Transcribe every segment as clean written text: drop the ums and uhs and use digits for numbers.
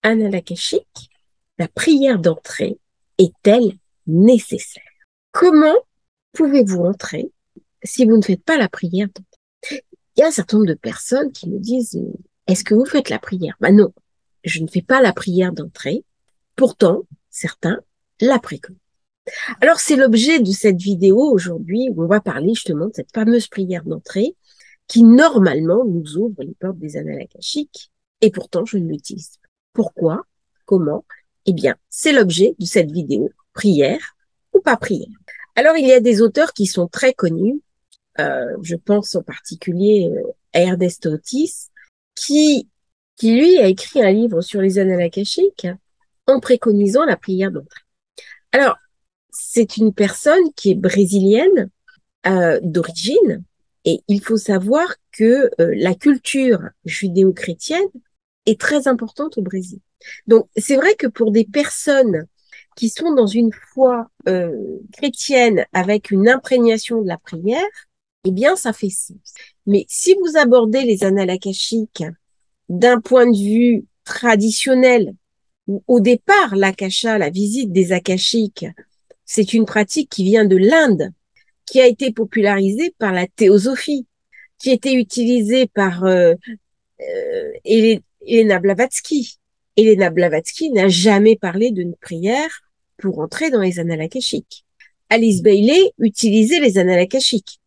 Annales akashiques, la prière d'entrée est-elle nécessaire? Comment pouvez-vous entrer si vous ne faites pas la prière d'entrée? Il y a un certain nombre de personnes qui me disent, est-ce que vous faites la prière? Ben non, je ne fais pas la prière d'entrée. Pourtant, certains la préconisent. Alors, c'est l'objet de cette vidéo aujourd'hui où on va parler justement de cette fameuse prière d'entrée qui, normalement, nous ouvre les portes des annales akashiques et pourtant, je ne l'utilise pas. Pourquoi? Comment? Eh bien, c'est l'objet de cette vidéo, prière ou pas prière. Alors, il y a des auteurs qui sont très connus, je pense en particulier à Ernest Otis, qui lui a écrit un livre sur les annales akashiques en préconisant la prière d'entrée. Alors, c'est une personne qui est brésilienne d'origine, et il faut savoir que la culture judéo-chrétienne est très importante au Brésil. Donc, c'est vrai que pour des personnes qui sont dans une foi chrétienne avec une imprégnation de la prière, eh bien, ça fait sens. Mais si vous abordez les annales akashiques d'un point de vue traditionnel, où au départ, l'akasha, la visite des akashiques, c'est une pratique qui vient de l'Inde, qui a été popularisée par la théosophie, qui a été utilisée par Elena Blavatsky. Elena Blavatsky n'a jamais parlé d'une prière pour entrer dans les annales akashiques. Alice Bailey utilisait les annales akashiques.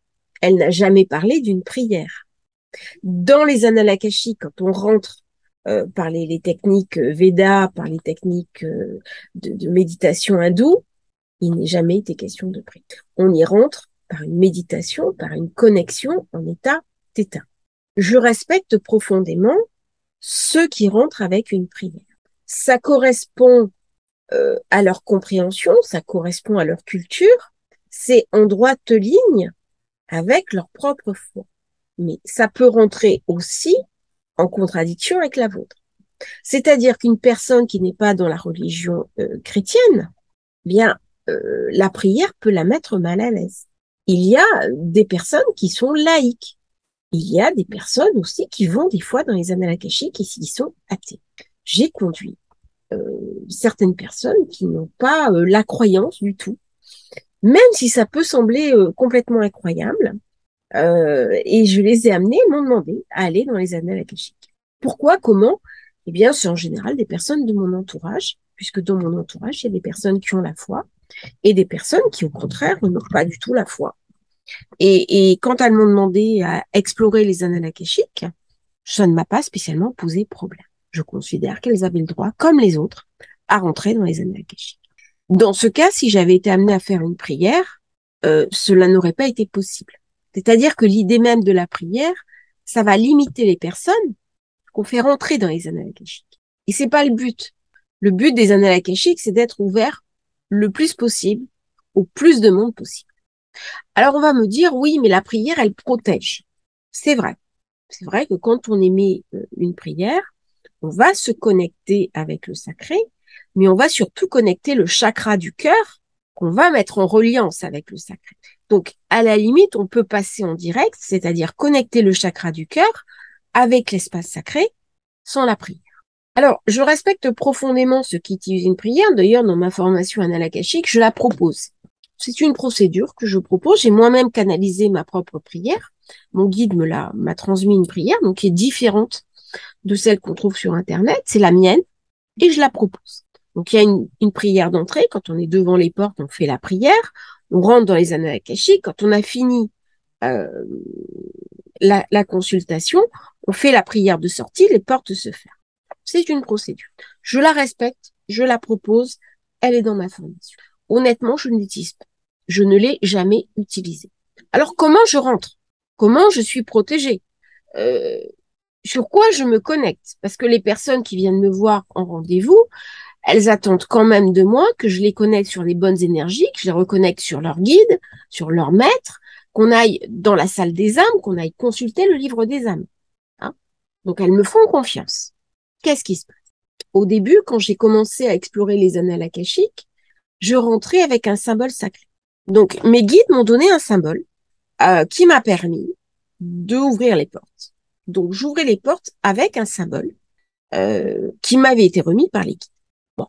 Elle n'a jamais parlé d'une prière. Dans les annales akashiques, quand on rentre par les techniques Veda, par les techniques de méditation hindoue, il n'est jamais été question de prière. On y rentre par une méditation, par une connexion en état theta. Je respecte profondément ceux qui rentrent avec une prière. Ça correspond à leur compréhension, ça correspond à leur culture, c'est en droite ligne avec leur propre foi. Mais ça peut rentrer aussi en contradiction avec la vôtre. C'est-à-dire qu'une personne qui n'est pas dans la religion chrétienne, bien, la prière peut la mettre mal à l'aise. Il y a des personnes qui sont laïques. Il y a des personnes aussi qui vont des fois dans les annales akashiques et qui sont athées. J'ai conduit certaines personnes qui n'ont pas la croyance du tout, même si ça peut sembler complètement incroyable. Et je les ai amenés, ils m'ont demandé à aller dans les annales akashiques. Pourquoi? Comment? Eh bien, c'est en général des personnes de mon entourage, puisque dans mon entourage, il y a des personnes qui ont la foi et des personnes qui, au contraire, n'ont pas du tout la foi. Et quand elles m'ont demandé à explorer les annales akashiques, ça ne m'a pas spécialement posé problème. Je considère qu'elles avaient le droit, comme les autres, à rentrer dans les annales akashiques. Dans ce cas, si j'avais été amenée à faire une prière, cela n'aurait pas été possible. C'est-à-dire que l'idée même de la prière, ça va limiter les personnes qu'on fait rentrer dans les annales akashiques. Et c'est pas le but. Le but des annales akashiques, c'est d'être ouvert le plus possible au plus de monde possible. Alors on va me dire, oui, mais la prière, elle protège. C'est vrai. C'est vrai que quand on émet une prière, on va se connecter avec le sacré, mais on va surtout connecter le chakra du cœur qu'on va mettre en reliance avec le sacré. Donc, à la limite, on peut passer en direct, c'est-à-dire connecter le chakra du cœur avec l'espace sacré sans la prière. Alors, je respecte profondément ceux qui utilisent une prière. D'ailleurs, dans ma formation annales akashiques, je la propose. C'est une procédure que je propose. J'ai moi-même canalisé ma propre prière. Mon guide m'a transmis une prière, donc qui est différente de celle qu'on trouve sur Internet. C'est la mienne et je la propose. Donc, il y a une prière d'entrée. Quand on est devant les portes, on fait la prière. On rentre dans les annales akashiques. Quand on a fini la consultation, on fait la prière de sortie. Les portes se ferment. C'est une procédure. Je la respecte, je la propose, elle est dans ma formation. Honnêtement, je ne l'utilise pas. Je ne l'ai jamais utilisée. Alors, comment je rentre? Comment je suis protégée? Sur quoi je me connecte? Parce que les personnes qui viennent me voir en rendez-vous, elles attendent quand même de moi que je les connecte sur les bonnes énergies, que je les reconnecte sur leur guide, sur leur maître, qu'on aille dans la salle des âmes, qu'on aille consulter le livre des âmes. Hein. Donc, elles me font confiance. Qu'est-ce qui se passe? Au début, quand j'ai commencé à explorer les annales akashiques, je rentrais avec un symbole sacré. Donc, mes guides m'ont donné un symbole qui m'a permis d'ouvrir les portes. Donc, j'ouvrais les portes avec un symbole qui m'avait été remis par l'équipe. Bon.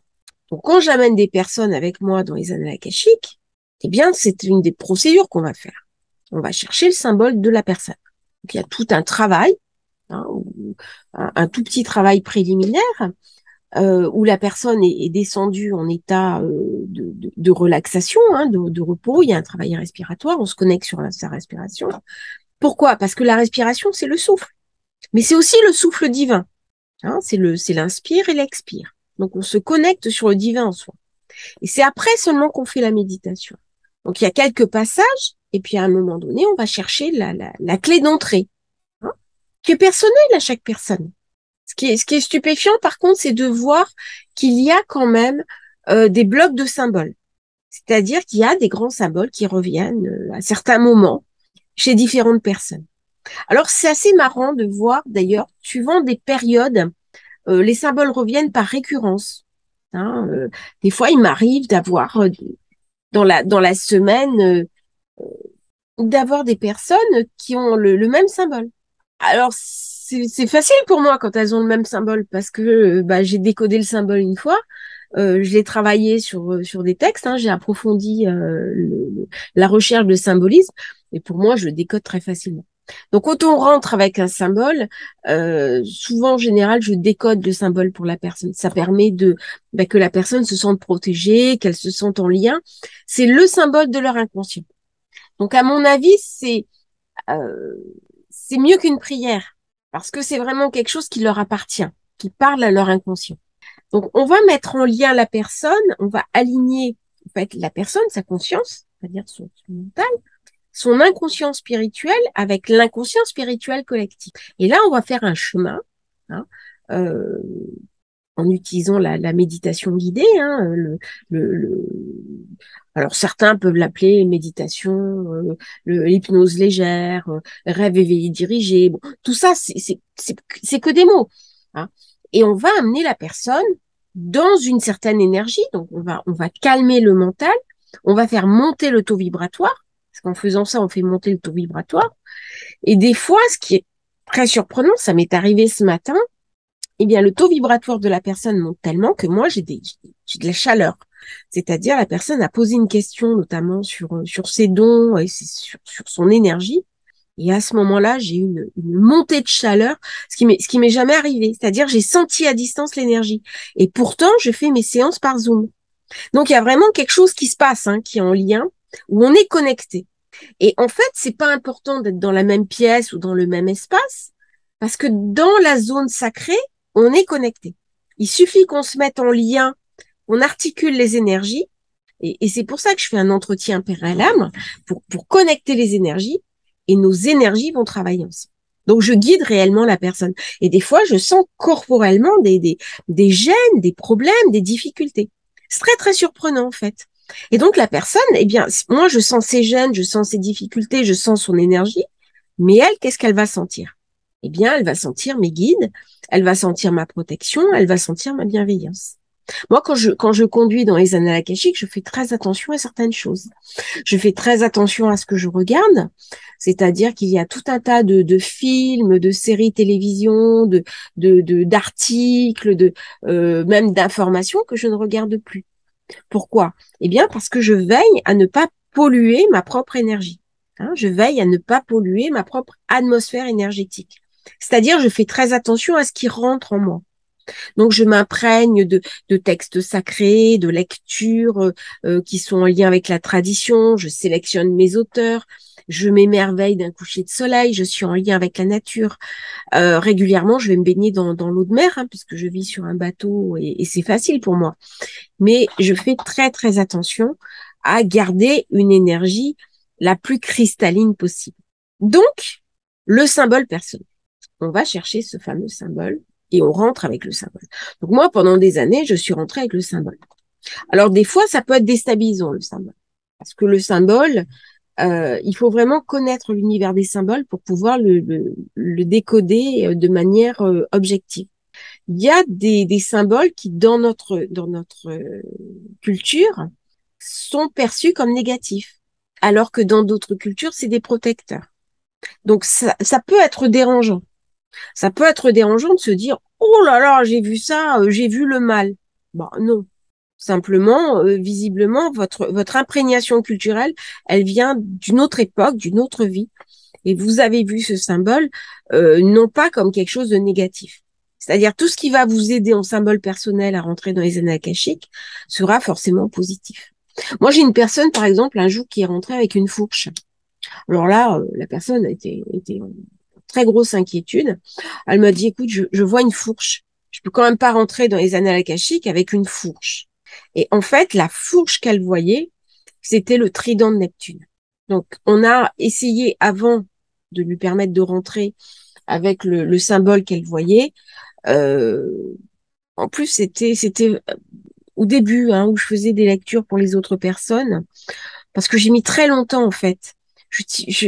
Donc, quand j'amène des personnes avec moi dans les annales akashiques, eh bien, c'est une des procédures qu'on va faire. On va chercher le symbole de la personne. Donc, il y a tout un travail, hein, un tout petit travail préliminaire, où la personne est descendue en état de relaxation, hein, de repos. Il y a un travail respiratoire, on se connecte sur sa respiration. Pourquoi? Parce que la respiration, c'est le souffle. Mais c'est aussi le souffle divin. Hein, c'est l'inspire et l'expire. Donc, on se connecte sur le divin en soi. Et c'est après seulement qu'on fait la méditation. Donc, il y a quelques passages, et puis à un moment donné, on va chercher la clé d'entrée, hein, qui est personnelle à chaque personne. Ce qui est stupéfiant, par contre, c'est de voir qu'il y a quand même des blocs de symboles. C'est-à-dire qu'il y a des grands symboles qui reviennent à certains moments chez différentes personnes. Alors, c'est assez marrant de voir, d'ailleurs, suivant des périodes, les symboles reviennent par récurrence. Hein, des fois, il m'arrive d'avoir dans la semaine d'avoir des personnes qui ont le même symbole. Alors, c'est facile pour moi quand elles ont le même symbole parce que bah, j'ai décodé le symbole une fois, je l'ai travaillé sur des textes, hein, j'ai approfondi la recherche de symbolisme et pour moi, je le décode très facilement. Donc, quand on rentre avec un symbole, souvent en général, je décode le symbole pour la personne. Ça permet que la personne se sente protégée, qu'elle se sente en lien. C'est le symbole de leur inconscient. Donc, à mon avis, euh, c'est mieux qu'une prière parce que c'est vraiment quelque chose qui leur appartient, qui parle à leur inconscient. Donc, on va mettre en lien la personne, on va aligner en fait la personne, sa conscience, c'est-à-dire son mental, son inconscient spirituel avec l'inconscient spirituel collectif. Et là, on va faire un chemin, hein, euh, en utilisant la méditation guidée. Hein, le... Alors, certains peuvent l'appeler méditation, l'hypnose légère, rêve éveillé dirigé. Bon, tout ça, c'est que des mots. Hein. Et on va amener la personne dans une certaine énergie. Donc, on va calmer le mental, on va faire monter le taux vibratoire. Parce qu'en faisant ça, on fait monter le taux vibratoire. Et des fois, ce qui est très surprenant, ça m'est arrivé ce matin, eh bien, le taux vibratoire de la personne monte tellement que moi, j'ai de la chaleur. C'est-à-dire, la personne a posé une question, notamment sur ses dons et sur son énergie. Et à ce moment-là, j'ai eu une montée de chaleur, ce qui m'est jamais arrivé. C'est-à-dire, j'ai senti à distance l'énergie. Et pourtant, je fais mes séances par Zoom. Donc, il y a vraiment quelque chose qui se passe, hein, qui est en lien, où on est connecté. Et en fait, c'est pas important d'être dans la même pièce ou dans le même espace, parce que dans la zone sacrée, on est connecté. Il suffit qu'on se mette en lien, on articule les énergies, et c'est pour ça que je fais un entretien préalable, pour connecter les énergies, et nos énergies vont travailler ensemble. Donc, je guide réellement la personne. Et des fois, je sens corporellement des gênes, des problèmes, des difficultés. C'est très, très surprenant, en fait. Et donc, la personne, eh bien, moi, je sens ses gênes, je sens ses difficultés, je sens son énergie. Mais elle, qu'est-ce qu'elle va sentir? Eh bien, elle va sentir mes guides, elle va sentir ma protection, elle va sentir ma bienveillance. Moi, quand je conduis dans les annales akashiques, je fais très attention à certaines choses. Je fais très attention à ce que je regarde, c'est-à-dire qu'il y a tout un tas de films, de séries télévision, d'articles, même d'informations que je ne regarde plus. Pourquoi? Eh bien, parce que je veille à ne pas polluer ma propre énergie. Hein, je veille à ne pas polluer ma propre atmosphère énergétique. C'est-à-dire, je fais très attention à ce qui rentre en moi. Donc, je m'imprègne de textes sacrés, de lectures qui sont en lien avec la tradition. Je sélectionne mes auteurs. Je m'émerveille d'un coucher de soleil. Je suis en lien avec la nature. Régulièrement, je vais me baigner dans l'eau de mer, hein, puisque je vis sur un bateau et c'est facile pour moi. Mais je fais très, très attention à garder une énergie la plus cristalline possible. Donc, le symbole personnel. On va chercher ce fameux symbole et on rentre avec le symbole. Donc moi, pendant des années, je suis rentrée avec le symbole. Alors des fois, ça peut être déstabilisant, le symbole. Parce que le symbole, il faut vraiment connaître l'univers des symboles pour pouvoir le décoder de manière objective. Il y a des symboles qui, dans notre culture, sont perçus comme négatifs, alors que dans d'autres cultures, c'est des protecteurs. Donc, ça peut être dérangeant. Ça peut être dérangeant de se dire, oh là là, j'ai vu ça, j'ai vu le mal. Bon, non. Simplement, visiblement, votre imprégnation culturelle, elle vient d'une autre époque, d'une autre vie. Et vous avez vu ce symbole, non pas comme quelque chose de négatif. C'est-à-dire tout ce qui va vous aider en symbole personnel à rentrer dans les annales akashiques sera forcément positif. Moi, j'ai une personne, par exemple, un jour qui est rentrée avec une fourche. Alors là, la personne était en très grosse inquiétude. Elle m'a dit, écoute, je vois une fourche. Je peux quand même pas rentrer dans les annales akashiques avec une fourche. Et en fait, la fourche qu'elle voyait, c'était le trident de Neptune. Donc, on a essayé avant de lui permettre de rentrer avec le symbole qu'elle voyait. Euh, En plus, c'était au début où je faisais des lectures pour les autres personnes, parce que j'ai mis très longtemps en fait.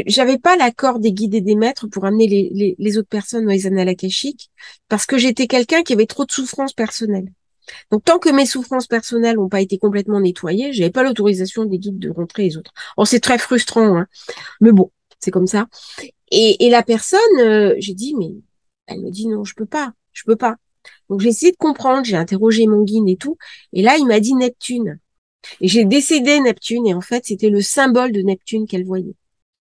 J'avais pas l'accord des guides et des maîtres pour amener les autres personnes dans les annales akashiques, parce que j'étais quelqu'un qui avait trop de souffrances personnelles. Donc, tant que mes souffrances personnelles n'ont pas été complètement nettoyées, j'avais pas l'autorisation des guides de rentrer les autres. Alors, c'est très frustrant, hein, mais bon, c'est comme ça. Et la personne, j'ai dit, mais elle me dit non, je peux pas. Donc, j'ai essayé de comprendre, j'ai interrogé mon guide et tout, et là, il m'a dit Neptune. Et j'ai décédé Neptune, et en fait, c'était le symbole de Neptune qu'elle voyait.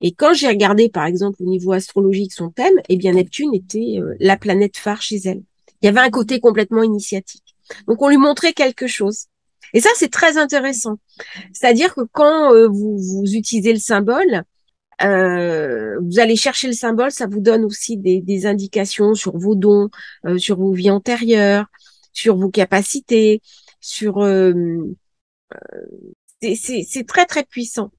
Et quand j'ai regardé, par exemple, au niveau astrologique, son thème, eh bien, Neptune était la planète phare chez elle. Il y avait un côté complètement initiatique. Donc, on lui montrait quelque chose. Et ça, c'est très intéressant. C'est-à-dire que quand vous utilisez le symbole, vous allez chercher le symbole, ça vous donne aussi des indications sur vos dons, sur vos vies antérieures, sur vos capacités, sur... c'est très, très puissant.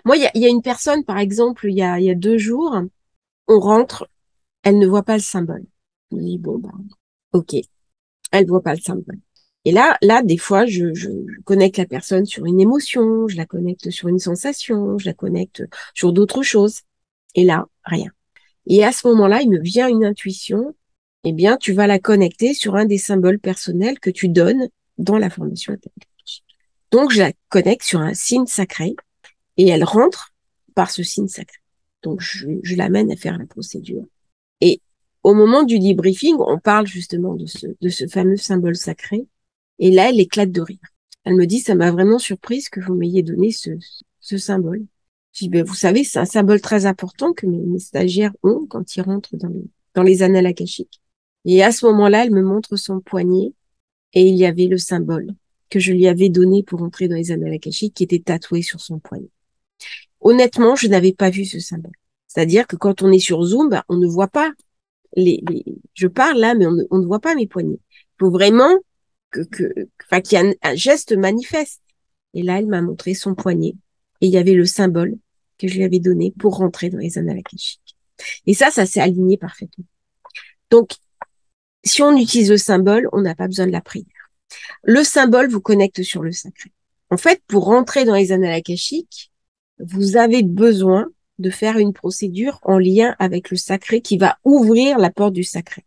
Moi, il y a une personne, par exemple, il y a 2 jours, on rentre, elle ne voit pas le symbole. Je me dis, bon, bah, ok, elle voit pas le symbole. Et là, des fois, je connecte la personne sur une émotion, je la connecte sur une sensation, je la connecte sur d'autres choses. Et là, rien. Et à ce moment-là, il me vient une intuition. Eh bien, tu vas la connecter sur un des symboles personnels que tu donnes dans la formation intellectuelle. Donc, je la connecte sur un signe sacré et elle rentre par ce signe sacré. Donc, je l'amène à faire la procédure. Et au moment du debriefing, on parle justement de ce fameux symbole sacré. Et là, elle éclate de rire. Elle me dit, ça m'a vraiment surprise que vous m'ayez donné ce symbole. Je dis, ben, vous savez, c'est un symbole très important que mes stagiaires ont quand ils rentrent dans les annales akashiques. Et à ce moment-là, elle me montre son poignet et il y avait le symbole que je lui avais donné pour entrer dans les annales akashiques qui était tatoué sur son poignet. Honnêtement, je n'avais pas vu ce symbole. C'est-à-dire que quand on est sur Zoom, ben, on ne voit pas je parle là, mais on ne voit pas mes poignets. Il faut vraiment qu'il y ait un geste manifeste. Et là, elle m'a montré son poignet. Et il y avait le symbole que je lui avais donné pour rentrer dans les annales akashiques. Et ça s'est aligné parfaitement. Donc, si on utilise le symbole, on n'a pas besoin de la prière. Le symbole vous connecte sur le sacré. En fait, pour rentrer dans les annales akashiques, vous avez besoin de faire une procédure en lien avec le sacré qui va ouvrir la porte du sacré.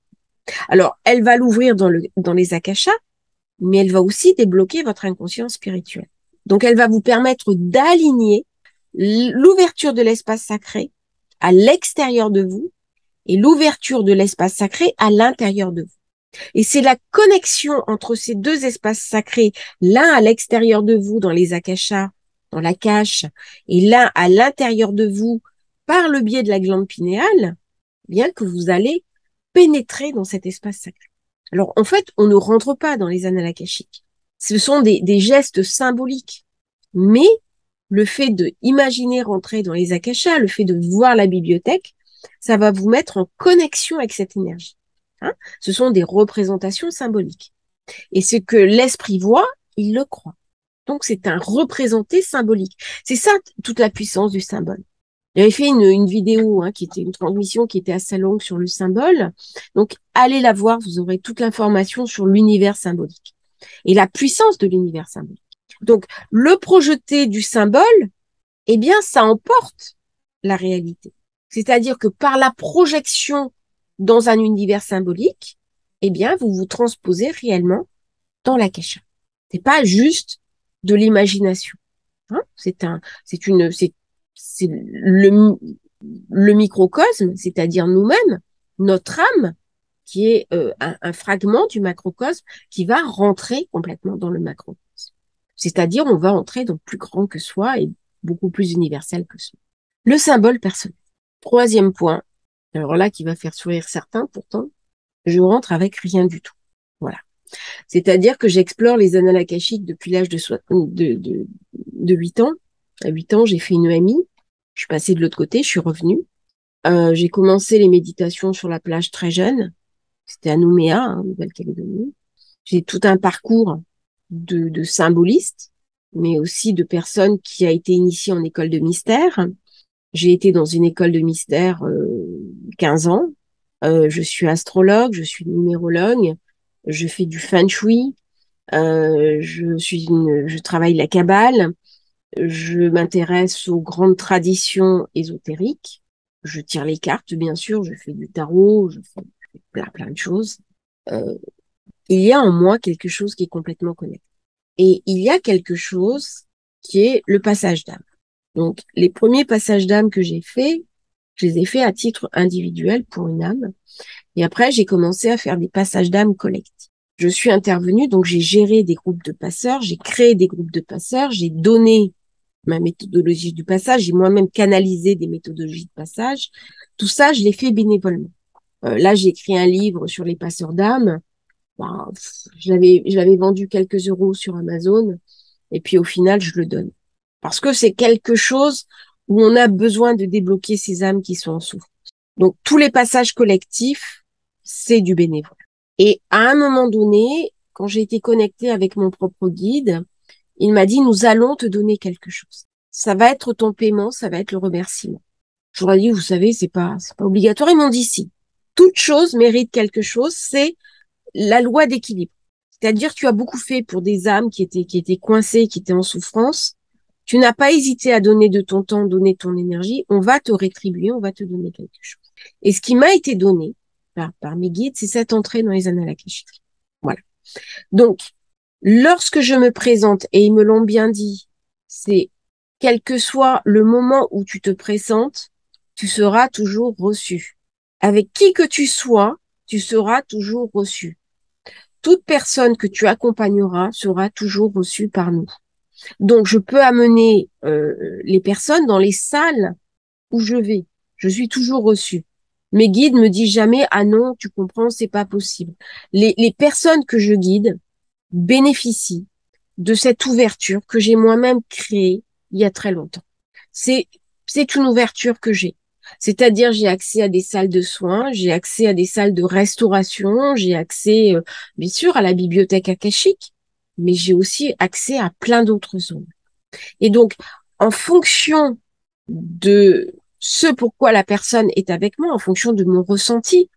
Alors, elle va l'ouvrir dans les akashas, mais elle va aussi débloquer votre inconscient spirituel. Donc, elle va vous permettre d'aligner l'ouverture de l'espace sacré à l'extérieur de vous et l'ouverture de l'espace sacré à l'intérieur de vous. Et c'est la connexion entre ces deux espaces sacrés, l'un à l'extérieur de vous dans les akashas, dans la cache, et l'un à l'intérieur de vous par le biais de la glande pinéale, bien que vous allez pénétrer dans cet espace sacré. Alors, en fait, on ne rentre pas dans les annales akashiques. Ce sont des gestes symboliques. Mais le fait de imaginer rentrer dans les akashas, le fait de voir la bibliothèque, ça va vous mettre en connexion avec cette énergie. Hein, ce sont des représentations symboliques. Et ce que l'esprit voit, il le croit. Donc, c'est un représenté symbolique. C'est ça, toute la puissance du symbole. J'avais fait une vidéo qui était une transmission qui était assez longue sur le symbole. Donc, allez la voir, vous aurez toute l'information sur l'univers symbolique et la puissance de l'univers symbolique. Donc, le projeté du symbole, eh bien, ça emporte la réalité. C'est-à-dire que par la projection dans un univers symbolique, eh bien, vous vous transposez réellement dans l'akasha. C'est pas juste de l'imagination. Hein, c'est le microcosme, c'est-à-dire nous-mêmes, notre âme, qui est un fragment du macrocosme qui va rentrer complètement dans le macrocosme. C'est-à-dire, on va entrer dans plus grand que soi et beaucoup plus universel que soi. Le symbole personnel. Troisième point, alors là, qui va faire sourire certains pourtant, je rentre avec rien du tout. Voilà. C'est-à-dire que j'explore les annales akashiques depuis l'âge de 8 ans. À 8 ans, j'ai fait une EMI. Je suis passée de l'autre côté, je suis revenue. J'ai commencé les méditations sur la plage très jeune. C'était à Nouméa, en Nouvelle-Calédonie. J'ai tout un parcours de symbolistes, mais aussi de personnes qui a été initiées en école de mystère. J'ai été dans une école de mystère 15 ans. Je suis astrologue, je suis numérologue, je fais du feng shui, je travaille la kabbale, je m'intéresse aux grandes traditions ésotériques, je tire les cartes, bien sûr, je fais du tarot, je fais plein de choses. Il y a en moi quelque chose qui est complètement connecté. Et il y a quelque chose qui est le passage d'âme. Donc, les premiers passages d'âme que j'ai faits, je les ai faits à titre individuel pour une âme. Et après, j'ai commencé à faire des passages d'âme collectifs. Je suis intervenue, donc j'ai géré des groupes de passeurs, j'ai créé des groupes de passeurs, j'ai donné ma méthodologie du passage, j'ai moi-même canalisé des méthodologies de passage. Tout ça, je l'ai fait bénévolement. Là, j'ai écrit un livre sur les passeurs d'âme. Ben, je l'avais vendu quelques euros sur Amazon. Et puis, au final, je le donne. Parce que c'est quelque chose où on a besoin de débloquer ces âmes qui sont en souffrance. Donc, tous les passages collectifs, c'est du bénévole. Et à un moment donné, quand j'ai été connectée avec mon propre guide, il m'a dit, nous allons te donner quelque chose. Ça va être ton paiement, ça va être le remerciement. Je leur ai dit, vous savez, c'est pas obligatoire. Ils m'ont dit si. Toute chose mérite quelque chose, c'est la loi d'équilibre. C'est-à-dire, tu as beaucoup fait pour des âmes qui étaient coincées, qui étaient en souffrance. Tu n'as pas hésité à donner de ton temps, donner ton énergie. On va te rétribuer, on va te donner quelque chose. Et ce qui m'a été donné par mes guides, c'est cette entrée dans les annales akashiques. Voilà. Donc, lorsque je me présente, et ils me l'ont bien dit, c'est quel que soit le moment où tu te présentes, tu seras toujours reçu. Avec qui que tu sois, tu seras toujours reçu. Toute personne que tu accompagneras sera toujours reçue par nous. Donc, je peux amener les personnes dans les salles où je vais. Je suis toujours reçue. Mes guides me disent jamais, ah non, tu comprends, c'est pas possible. Les personnes que je guide bénéficient de cette ouverture que j'ai moi-même créée il y a très longtemps. C'est une ouverture que j'ai. C'est-à-dire, j'ai accès à des salles de soins, j'ai accès à des salles de restauration, j'ai accès, bien sûr, à la bibliothèque akashique, mais j'ai aussi accès à plein d'autres zones. Et donc, en fonction de ce pourquoi la personne est avec moi, en fonction de mon ressenti,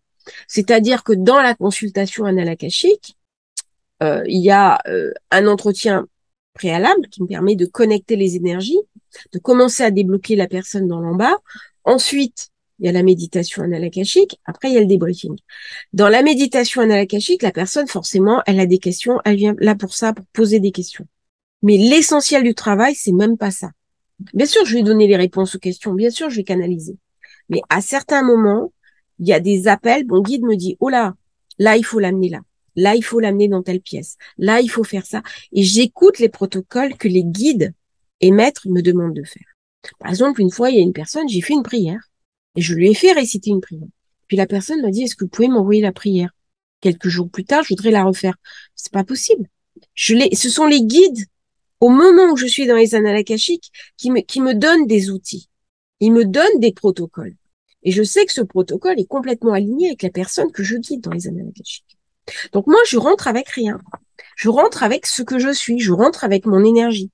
c'est-à-dire que dans la consultation anal akashique, il y a un entretien préalable qui me permet de connecter les énergies, de commencer à débloquer la personne dans l'en bas. Ensuite, il y a la méditation anal akashique. Après, il y a le débriefing. Dans la méditation anal akashique, la personne, forcément, elle a des questions. Elle vient là pour ça, pour poser des questions. Mais l'essentiel du travail, c'est même pas ça. Bien sûr, je vais donner les réponses aux questions. Bien sûr, je vais canaliser. Mais à certains moments, il y a des appels. Mon guide me dit, oh là, il faut l'amener là. Là, il faut l'amener dans telle pièce. Là, il faut faire ça. Et j'écoute les protocoles que les guides et maîtres me demandent de faire. Par exemple, une fois, il y a une personne, j'ai fait une prière et je lui ai fait réciter une prière. Puis la personne m'a dit, est-ce que vous pouvez m'envoyer la prière? Quelques jours plus tard, je voudrais la refaire. C'est pas possible. Ce sont les guides, au moment où je suis dans les annales akashiques, qui me donnent des outils. Ils me donnent des protocoles. Et je sais que ce protocole est complètement aligné avec la personne que je guide dans les annales akashiques. Donc moi, je rentre avec rien. Je rentre avec ce que je suis. Je rentre avec mon énergie.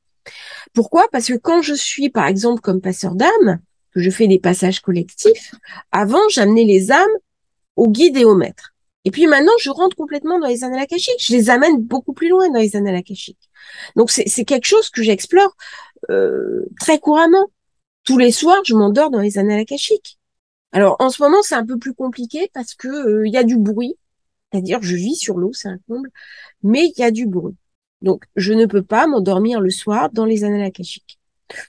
Pourquoi? Parce que quand je suis, par exemple, comme passeur d'âme, que je fais des passages collectifs, avant, j'amenais les âmes au guide et au maître. Et puis maintenant, je rentre complètement dans les annales akashiques. Je les amène beaucoup plus loin dans les annales akashiques. Donc c'est quelque chose que j'explore très couramment. Tous les soirs, je m'endors dans les annales akashiques. Alors en ce moment, c'est un peu plus compliqué parce que y a du bruit. C'est-à-dire, je vis sur l'eau, c'est un comble, mais il y a du bruit. Donc, je ne peux pas m'endormir le soir dans les annales akashiques.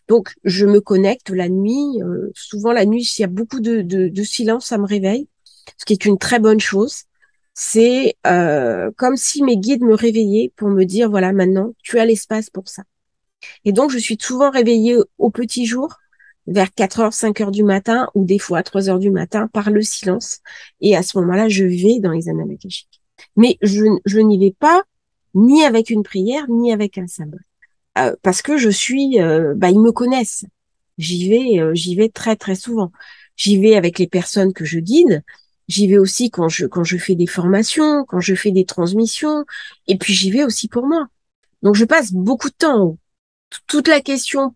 Donc, je me connecte la nuit. Souvent, la nuit, s'il y a beaucoup de silence, ça me réveille, ce qui est une très bonne chose. c'est comme si mes guides me réveillaient pour me dire, voilà, maintenant, tu as l'espace pour ça. Et donc, je suis souvent réveillée au petit jour, vers 4h, 5h du matin, ou des fois à 3h du matin, par le silence. Et à ce moment-là, je vais dans les annales akashiques. Mais je n'y vais pas ni avec une prière, ni avec un symbole. Parce que ils me connaissent. J'y vais très, très souvent. J'y vais avec les personnes que je guide. J'y vais aussi quand je fais des formations, quand je fais des transmissions. Et puis, j'y vais aussi pour moi. Donc, je passe beaucoup de temps. Toute la question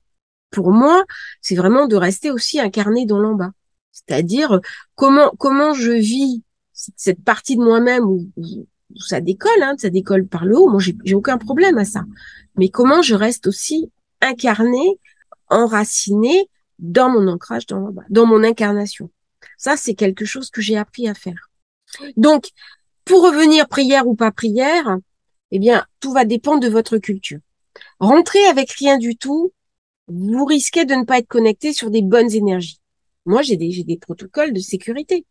pour moi, c'est vraiment de rester aussi incarné dans l'en bas. C'est-à-dire comment je vis cette partie de moi-même où ça décolle, hein, ça décolle par le haut. Moi, j'ai aucun problème à ça. Mais comment je reste aussi incarné, enraciné dans mon ancrage dans l'en bas, dans mon incarnation. Ça, c'est quelque chose que j'ai appris à faire. Donc, pour revenir prière ou pas prière, eh bien, tout va dépendre de votre culture. Rentrer avec rien du tout, vous risquez de ne pas être connecté sur des bonnes énergies. Moi, j'ai des protocoles de sécurité.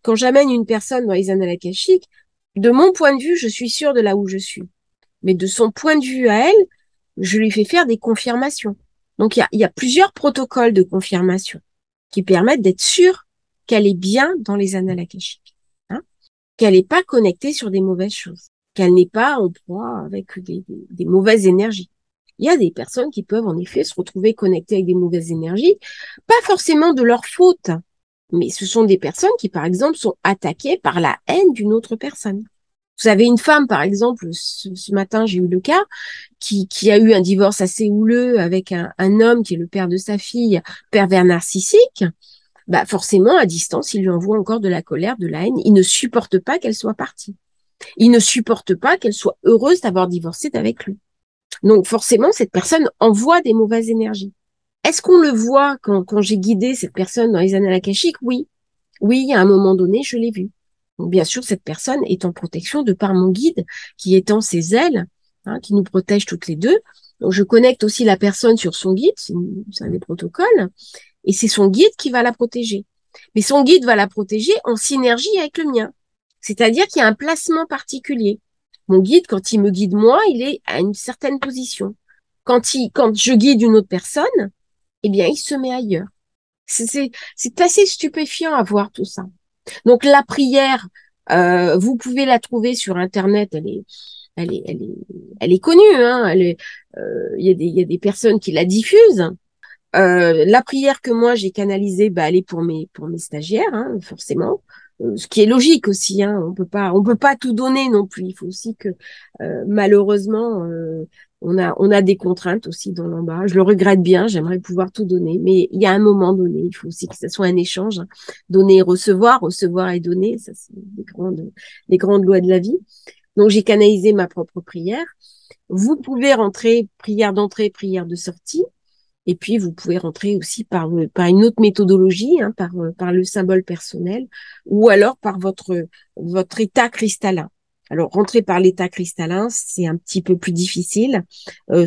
Quand j'amène une personne dans les annales akashiques, de mon point de vue, je suis sûre de là où je suis. Mais de son point de vue à elle, je lui fais faire des confirmations. Donc, il y a plusieurs protocoles de confirmation qui permettent d'être sûre qu'elle est bien dans les annales akashiques. Hein, qu'elle n'est pas connectée sur des mauvaises choses. Qu'elle n'est pas en proie avec des mauvaises énergies. Il y a des personnes qui peuvent en effet se retrouver connectées avec des mauvaises énergies, pas forcément de leur faute, mais ce sont des personnes qui, par exemple, sont attaquées par la haine d'une autre personne. Vous avez une femme, par exemple, ce matin, j'ai eu le cas, qui a eu un divorce assez houleux avec un homme qui est le père de sa fille, pervers narcissique. Bah forcément, à distance, il lui envoie encore de la colère, de la haine. Il ne supporte pas qu'elle soit partie. Il ne supporte pas qu'elle soit heureuse d'avoir divorcé d'avec lui. Donc forcément, cette personne envoie des mauvaises énergies. Est-ce qu'on le voit quand j'ai guidé cette personne dans les annales akashiques? Oui. Oui, à un moment donné, je l'ai vu. Donc, bien sûr, cette personne est en protection de par mon guide qui étend ses ailes, hein, qui nous protège toutes les deux. Donc, je connecte aussi la personne sur son guide, c'est un des protocoles, et c'est son guide qui va la protéger. Mais son guide va la protéger en synergie avec le mien. C'est-à-dire qu'il y a un placement particulier. Mon guide, quand il me guide moi, il est à une certaine position. Quand je guide une autre personne, eh bien, il se met ailleurs. C'est assez stupéfiant à voir tout ça. Donc, la prière, vous pouvez la trouver sur Internet. Elle est connue, hein. Il y a des personnes qui la diffusent. La prière que moi j'ai canalisée, bah, elle est pour mes stagiaires, hein, forcément. Ce qui est logique aussi, hein. On peut pas tout donner non plus. Il faut aussi que, malheureusement, on a des contraintes aussi dans l'en-bas. Je le regrette bien. J'aimerais pouvoir tout donner, mais il y a un moment donné, il faut aussi que ce soit un échange, hein. Donner et recevoir, recevoir et donner. Ça, c'est les grandes lois de la vie. Donc, j'ai canalisé ma propre prière. Vous pouvez rentrer prière d'entrée, prière de sortie. Et puis, vous pouvez rentrer aussi par une autre méthodologie, hein, par le symbole personnel, ou alors par votre état cristallin. Alors, rentrer par l'état cristallin, c'est un petit peu plus difficile.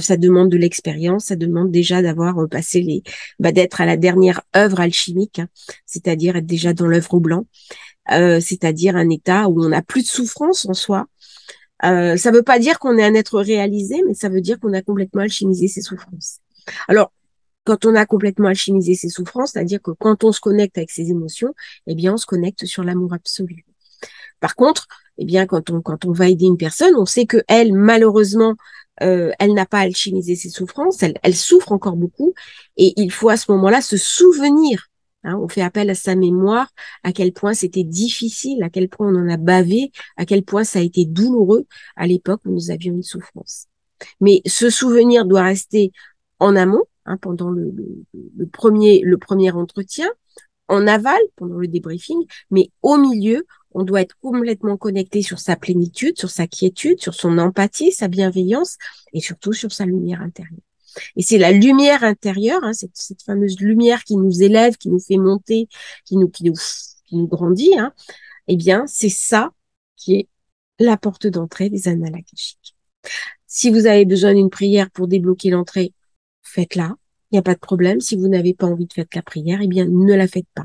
Ça demande de l'expérience, ça demande déjà d'avoir passé d'être à la dernière œuvre alchimique, hein, c'est-à-dire être déjà dans l'œuvre au blanc, c'est-à-dire un état où on n'a plus de souffrance en soi. Ça veut pas dire qu'on est un être réalisé, mais ça veut dire qu'on a complètement alchimisé ses souffrances. Alors, quand on a complètement alchimisé ses souffrances, c'est-à-dire que quand on se connecte avec ses émotions, eh bien, on se connecte sur l'amour absolu. Par contre, eh bien, quand on va aider une personne, on sait que elle, malheureusement, elle n'a pas alchimisé ses souffrances, elle souffre encore beaucoup, et il faut à ce moment-là se souvenir. Hein, on fait appel à sa mémoire, à quel point c'était difficile, à quel point on en a bavé, à quel point ça a été douloureux à l'époque où nous avions une souffrance. Mais ce souvenir doit rester en amont, hein, pendant le premier entretien, en aval, pendant le débriefing, mais au milieu, on doit être complètement connecté sur sa plénitude, sur sa quiétude, sur son empathie, sa bienveillance et surtout sur sa lumière intérieure. Et c'est la lumière intérieure, hein, cette fameuse lumière qui nous élève, qui nous fait monter, qui nous grandit, hein, eh bien, c'est ça qui est la porte d'entrée des annales akashiques. Si vous avez besoin d'une prière pour débloquer l'entrée, faites-la. Il n'y a pas de problème. Si vous n'avez pas envie de faire la prière, eh bien, ne la faites pas.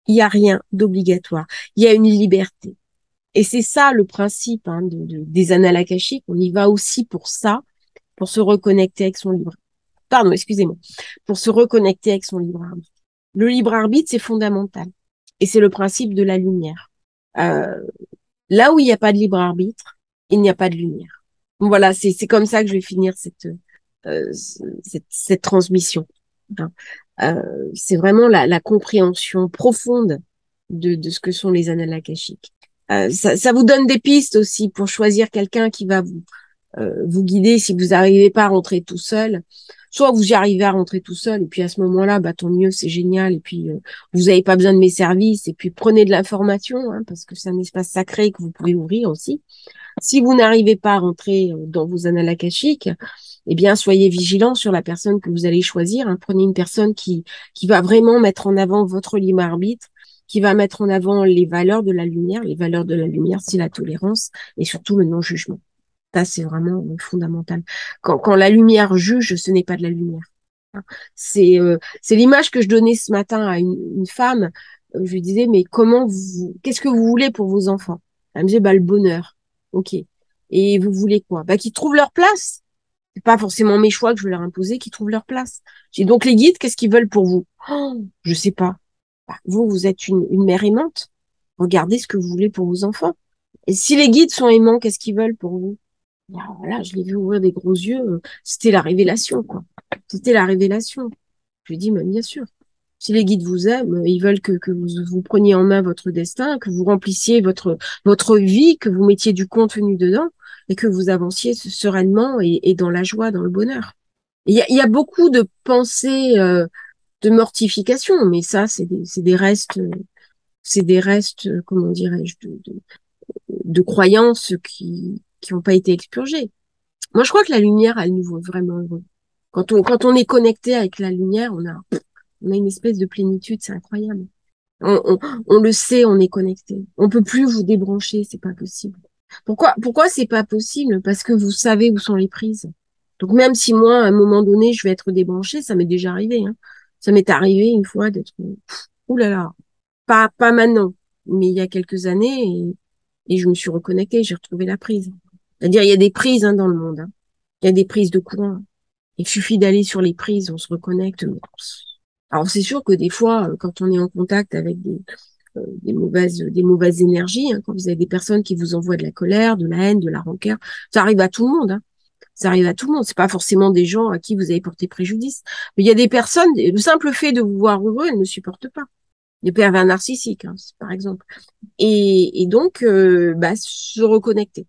Il n'y a rien d'obligatoire. Il y a une liberté. Et c'est ça le principe des annales akashiques. On y va aussi pour ça, pour se reconnecter avec son libre. Pardon, excusez-moi. Pour se reconnecter avec son libre arbitre. Le libre arbitre, c'est fondamental. Et c'est le principe de la lumière. Euh, Là où il n'y a pas de libre arbitre, il n'y a pas de lumière. Voilà, c'est comme ça que je vais finir cette transmission. Hein. C'est vraiment la compréhension profonde de ce que sont les annales akashiques. Ça vous donne des pistes aussi pour choisir quelqu'un qui va vous guider si vous n'arrivez pas à rentrer tout seul. Soit vous y arrivez à rentrer tout seul, et puis à ce moment-là, bah, tant mieux, c'est génial, et puis vous n'avez pas besoin de mes services, et puis prenez de l'information, hein, parce que c'est un espace sacré que vous pouvez ouvrir aussi. Si vous n'arrivez pas à rentrer dans vos annales akashiques, eh bien, soyez vigilants sur la personne que vous allez choisir. Hein. Prenez une personne qui va vraiment mettre en avant votre libre arbitre, qui va mettre en avant les valeurs de la lumière. Les valeurs de la lumière, c'est la tolérance et surtout le non-jugement. Ça, c'est vraiment fondamental. Quand la lumière juge, ce n'est pas de la lumière. Hein. C'est l'image que je donnais ce matin à une femme. Je lui disais, mais qu'est-ce que vous voulez pour vos enfants? Elle me disait, bah, le bonheur. Ok. Et vous voulez quoi? Bah, qu'ils trouvent leur place. C'est pas forcément mes choix que je vais leur imposer, qu'ils trouvent leur place. J'ai donc les guides, qu'est-ce qu'ils veulent pour vous? Oh, je sais pas. Bah, vous êtes une mère aimante. Regardez ce que vous voulez pour vos enfants. Et si les guides sont aimants, qu'est-ce qu'ils veulent pour vous? Alors là, je l'ai vu ouvrir des gros yeux. C'était la révélation, quoi. C'était la révélation. Je lui ai dit, mais bien sûr. Si les guides vous aiment, ils veulent que vous preniez en main votre destin, que vous remplissiez votre vie, que vous mettiez du contenu dedans et que vous avanciez sereinement et dans la joie, dans le bonheur. Il y a beaucoup de pensées de mortification, mais ça, c'est des restes, comment dirais-je, de croyances qui n'ont pas été expurgées. Moi, je crois que la lumière, elle nous rend vraiment heureux. Quand on est connecté avec la lumière, on a une espèce de plénitude, c'est incroyable. On le sait, on est connecté. On peut plus vous débrancher, c'est pas possible. Pourquoi c'est pas possible? Parce que vous savez où sont les prises. Donc même si moi, à un moment donné, je vais être débranchée, ça m'est déjà arrivé. Hein. Ça m'est arrivé une fois d'être, ouh là là, pas maintenant, mais il y a quelques années, et je me suis reconnectée, j'ai retrouvé la prise. C'est-à-dire, il y a des prises hein, dans le monde. Hein. Il y a des prises de courant. Il suffit d'aller sur les prises, on se reconnecte. Alors c'est sûr que des fois, quand on est en contact avec des mauvaises énergies, hein, quand vous avez des personnes qui vous envoient de la colère, de la haine, de la rancœur, ça arrive à tout le monde. Hein. Ça arrive à tout le monde. C'est pas forcément des gens à qui vous avez porté préjudice. Mais il y a des personnes, le simple fait de vous voir heureux, elles ne supportent pas. Des pervers narcissiques, hein, par exemple. Et donc, bah, se reconnecter.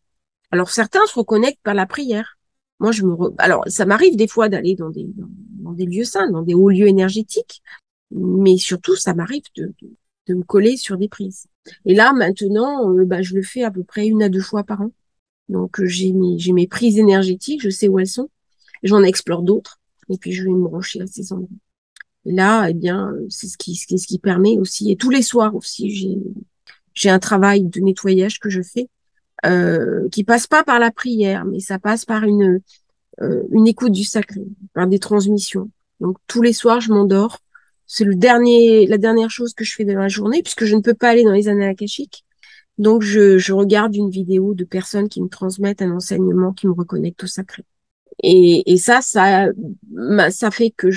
Alors certains se reconnectent par la prière. Moi, alors ça m'arrive des fois d'aller dans des lieux saints, dans des hauts lieux énergétiques, mais surtout ça m'arrive de me coller sur des prises. Et là maintenant, bah, je le fais à peu près 1 à 2 fois par an. Donc j'ai mes prises énergétiques, je sais où elles sont, j'en explore d'autres, et puis je vais me brancher à ces endroits. Et là, eh bien, c'est ce qui permet aussi, et tous les soirs aussi, j'ai un travail de nettoyage que je fais qui passe pas par la prière, mais ça passe par une écoute du sacré, par des transmissions. Donc tous les soirs, je m'endors. C'est la dernière chose que je fais de la journée, puisque je ne peux pas aller dans les annales akashiques. Donc je regarde une vidéo de personnes qui me transmettent un enseignement qui me reconnecte au sacré. Et ça fait que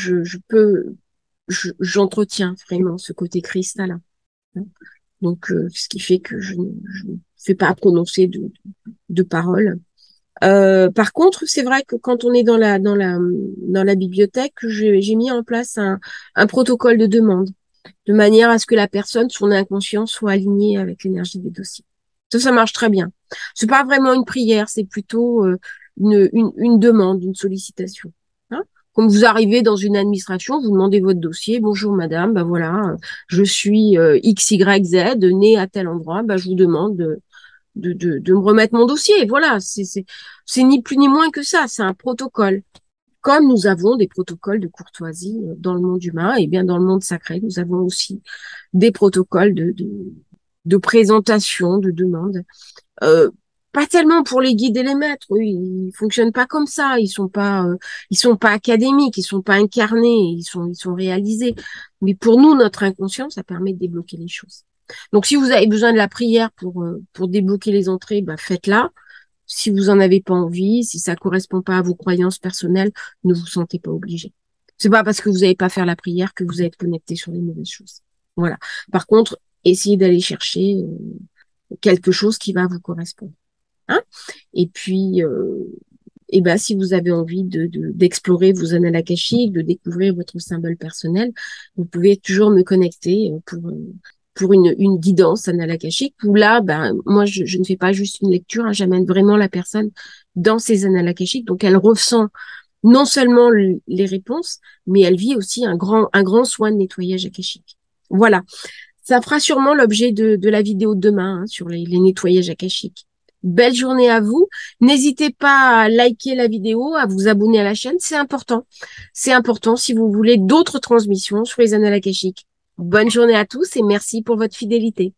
j'entretiens vraiment ce côté cristallin. Donc, ce qui fait que je ne fais pas prononcer de paroles. Par contre, c'est vrai que quand on est dans la bibliothèque, j'ai mis en place un protocole de demande, de manière à ce que la personne, son inconscient, soit alignée avec l'énergie du dossier. Ça marche très bien. C'est pas vraiment une prière, c'est plutôt une demande, une sollicitation. Hein. Comme vous arrivez dans une administration, vous demandez votre dossier. Bonjour madame, ben voilà, je suis XYZ, née à tel endroit, ben je vous demande de me remettre mon dossier. Voilà, c'est ni plus ni moins que ça, c'est un protocole. Comme nous avons des protocoles de courtoisie dans le monde humain, et bien dans le monde sacré, nous avons aussi des protocoles de présentation, de demande. Euh, Pas tellement pour les guides et les maîtres, eux, ils fonctionnent pas comme ça, ils sont pas académiques, ils sont pas incarnés, ils sont réalisés. Mais pour nous, notre inconscient, ça permet de débloquer les choses. Donc, si vous avez besoin de la prière pour débloquer les entrées, bah, faites-la. Si vous en avez pas envie, si ça correspond pas à vos croyances personnelles, ne vous sentez pas obligé. C'est pas parce que vous n'allez pas faire la prière que vous êtes connecté sur les mauvaises choses. Voilà. Par contre, essayez d'aller chercher quelque chose qui va vous correspondre. Hein. Et puis, et ben, si vous avez envie d'explorer vos annales akashiques, de découvrir votre symbole personnel, vous pouvez toujours me connecter pour une guidance annale akashique, où là, ben, moi, je ne fais pas juste une lecture, hein, j'amène vraiment la personne dans ses annales akashiques, donc elle ressent non seulement les réponses, mais elle vit aussi un grand soin de nettoyage akashique. Voilà. Ça fera sûrement l'objet de la vidéo de demain, hein, sur les nettoyages akashiques. Belle journée à vous. N'hésitez pas à liker la vidéo, à vous abonner à la chaîne. C'est important. C'est important si vous voulez d'autres transmissions sur les annales akashiques. Bonne journée à tous et merci pour votre fidélité.